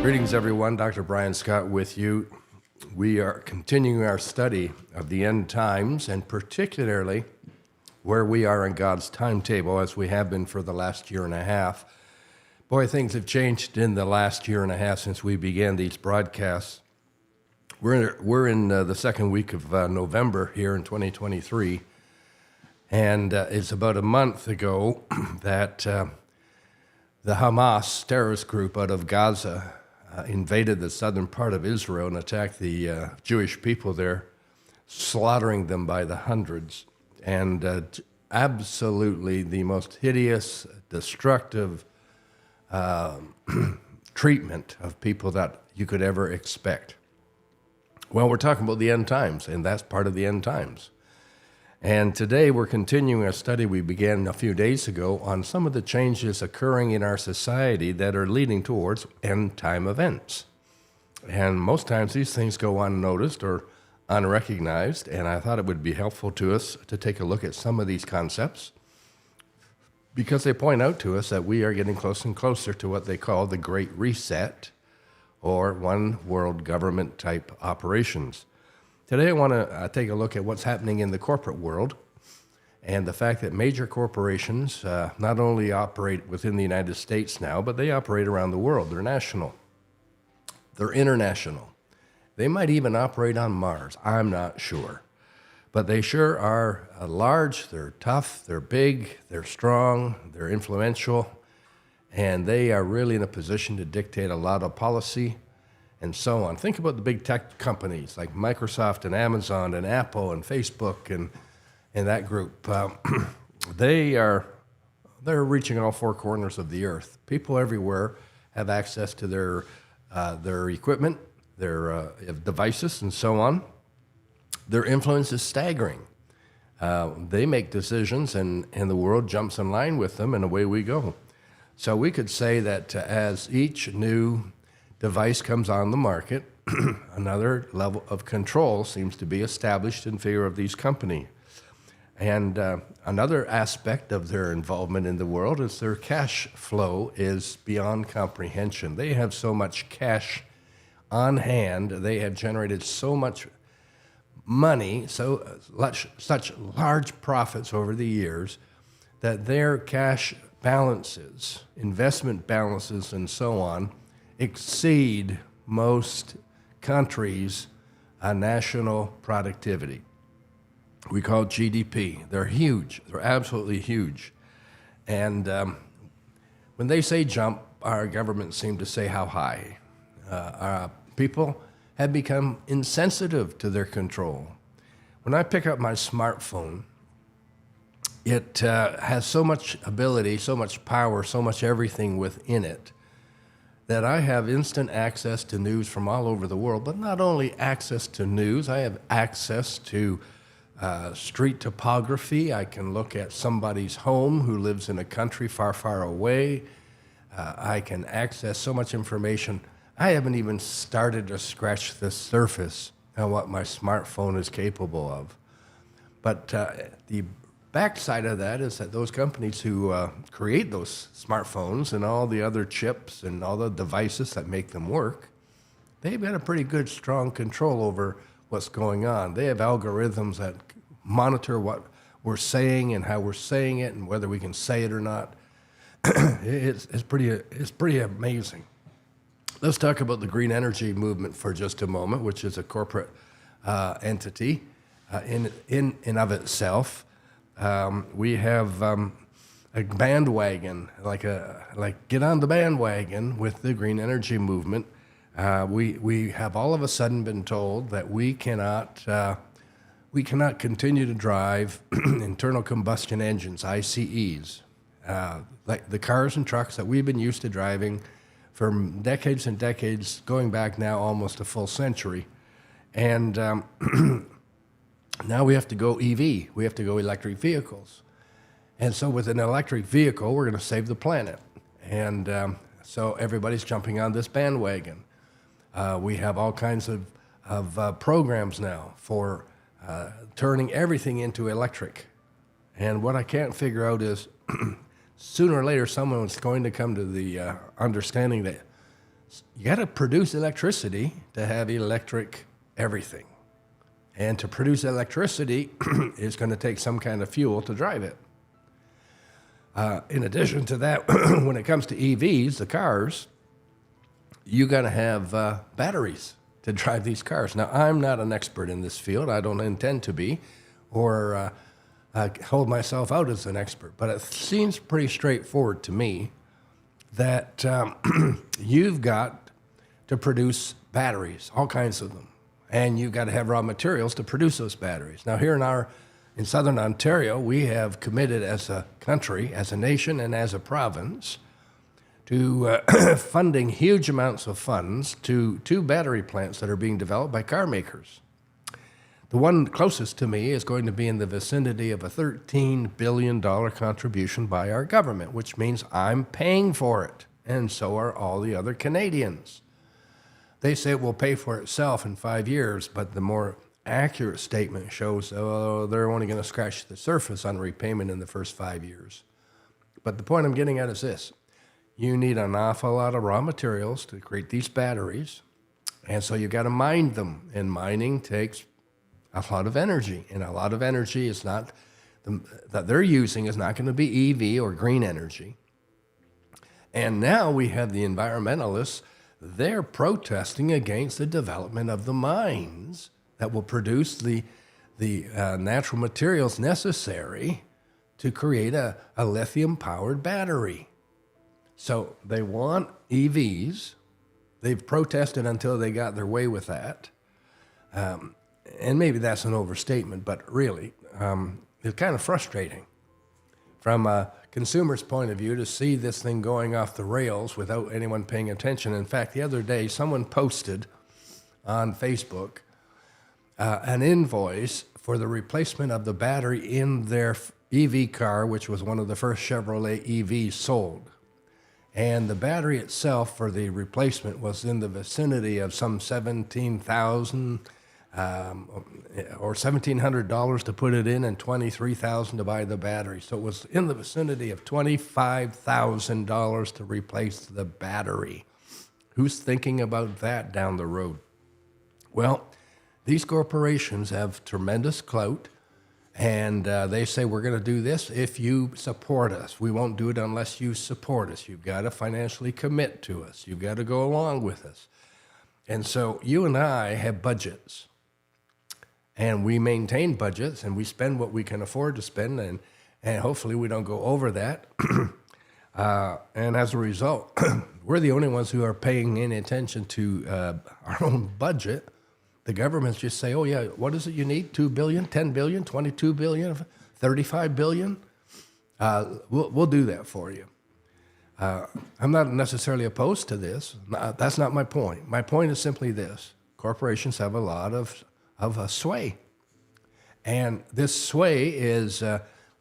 Greetings, everyone. Dr. Brian Scott with you. We are continuing our study of the end times, and particularly where we are in God's timetable, as we have been for the last year and a half. Boy, things have changed in the last year and a half since we began these broadcasts. We're in the second week of November here in 2023, and it's about a month ago that the Hamas terrorist group out of Gaza invaded the southern part of Israel and attacked the Jewish people there, slaughtering them by the hundreds, and absolutely the most hideous, destructive treatment of people that you could ever expect. Well, we're talking about the end times, and that's part of the end times. And today we're continuing a study we began a few days ago on some of the changes occurring in our society that are leading towards end time events. And most times these things go unnoticed or unrecognized, and I thought it would be helpful to us to take a look at some of these concepts because they point out to us that we are getting closer and closer to what they call the Great Reset or one world government type operations. Today I want to take a look at what's happening in the corporate world and the fact that major corporations not only operate within the United States now, but they operate around the world. They're national. They're international. They might even operate on Mars. I'm not sure. But they sure are large, they're tough, they're big, they're strong, they're influential, and they are really in a position to dictate a lot of policy and so on. Think about the big tech companies like Microsoft and Amazon and Apple and Facebook and that group. They're reaching all four corners of the earth. People everywhere have access to their equipment, their devices, and so on. Their influence is staggering. They make decisions, and the world jumps in line with them, and away we go. So we could say that as each new device comes on the market, another level of control seems to be established in favor of these companies. And another aspect of their involvement in the world is their cash flow is beyond comprehension. They have so much cash on hand, they have generated so much money, such large profits over the years, that their cash balances, investment balances, and so on, exceed most countries' national productivity. We call it GDP. They're huge. They're absolutely huge. And when they say jump, our government seems to say how high. Our people have become insensitive to their control. When I pick up my smartphone, it has so much ability, so much power, so much everything within it, that I have instant access to news from all over the world, but not only access to news, I have access to street topography. I can look at somebody's home who lives in a country far, far away. I can access so much information. I haven't even started to scratch the surface of what my smartphone is capable of. But the backside of that is that those companies who create those smartphones and all the other chips and all the devices that make them work, they've got a pretty good, strong control over what's going on. They have algorithms that monitor what we're saying and how we're saying it and whether we can say it or not. It's pretty amazing. Let's talk about the green energy movement for just a moment, which is a corporate entity in and of itself. We have a bandwagon, like get on the bandwagon with the green energy movement. We have all of a sudden been told that we cannot continue to drive internal combustion engines, ICEs, like the cars and trucks that we've been used to driving for decades and decades, going back now almost a full century. And now we have to go EV. We have to go electric vehicles. And so with an electric vehicle, we're going to save the planet. And so everybody's jumping on this bandwagon. We have all kinds of programs now for turning everything into electric. And what I can't figure out is sooner or later someone's going to come to the understanding that You got to produce electricity to have electric everything. And to produce electricity is going to take some kind of fuel to drive it. In addition to that, when it comes to EVs, the cars, you got to have batteries to drive these cars. Now, I'm not an expert in this field. I don't intend to be or hold myself out as an expert. But it seems pretty straightforward to me that you've got to produce batteries, all kinds of them. And you've got to have raw materials to produce those batteries. Now, here in southern Ontario, we have committed as a country, as a nation, and as a province to funding huge amounts of funds to 2 battery plants that are being developed by car makers. The one closest to me is going to be in the vicinity of a $13 billion contribution by our government, which means I'm paying for it, and so are all the other Canadians. They say it will pay for itself in 5 years, but the more accurate statement shows they're only going to scratch the surface on repayment in the first 5 years. But the point I'm getting at is this. You need an awful lot of raw materials to create these batteries, and so you've got to mine them, and mining takes a lot of energy, and a lot of energy is not, that they're using is not going to be EV or green energy. And now we have the environmentalists. They're protesting against the development of the mines that will produce the natural materials necessary to create a lithium-powered battery. So they want EVs. They've protested until they got their way with that. And maybe that's an overstatement, but really, it's kind of frustrating from a consumer's point of view to see this thing going off the rails without anyone paying attention. In fact, the other day, someone posted on Facebook an invoice for the replacement of the battery in their EV car, which was one of the first Chevrolet EVs sold. And the battery itself for the replacement was in the vicinity of some $17,000 or $1,700 to put it in and $23,000 to buy the battery. So it was in the vicinity of $25,000 to replace the battery. Who's thinking about that down the road? Well, these corporations have tremendous clout, and they say, we're going to do this if you support us. We won't do it unless you support us. You've got to financially commit to us. You've got to go along with us. And so you and I have budgets. And we maintain budgets, and we spend what we can afford to spend, and hopefully we don't go over that. And as a result, we're the only ones who are paying any attention to our own budget. The governments just say, oh, yeah, what is it you need? 2 billion, 10 billion, 22 billion, 35 billion? We'll do that for you. I'm not necessarily opposed to this. That's not my point. My point is simply this. Corporations have a lot of sway. And this sway is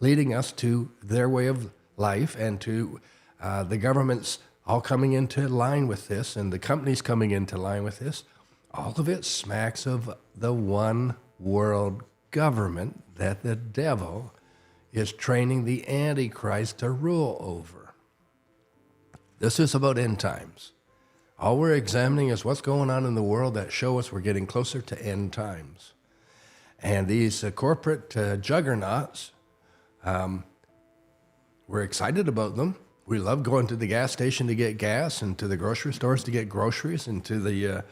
leading us to their way of life and to the governments all coming into line with this and the companies coming into line with this. All of it smacks of the one world government that the devil is training the Antichrist to rule over. This is about end times. All we're examining is what's going on in the world that show us we're getting closer to end times. And these corporate juggernauts, we're excited about them. We love going to the gas station to get gas and to the grocery stores to get groceries and to the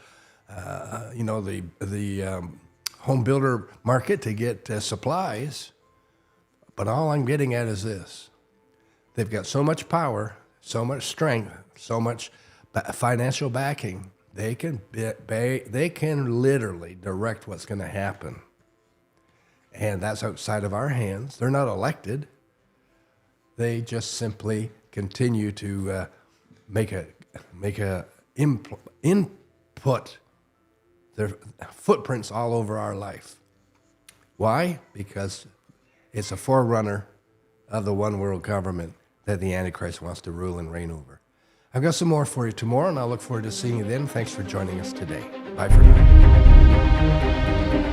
home builder market to get supplies. But all I'm getting at is this. They've got so much power, so much strength, so much financial backing, they can literally direct what's going to happen. And that's outside of our hands. They're not elected. They just simply continue to make a input their footprints all over our life. Why? Because it's a forerunner of the one world government that the Antichrist wants to rule and reign over. I've got some more for you tomorrow, and I look forward to seeing you then. Thanks for joining us today. Bye for now.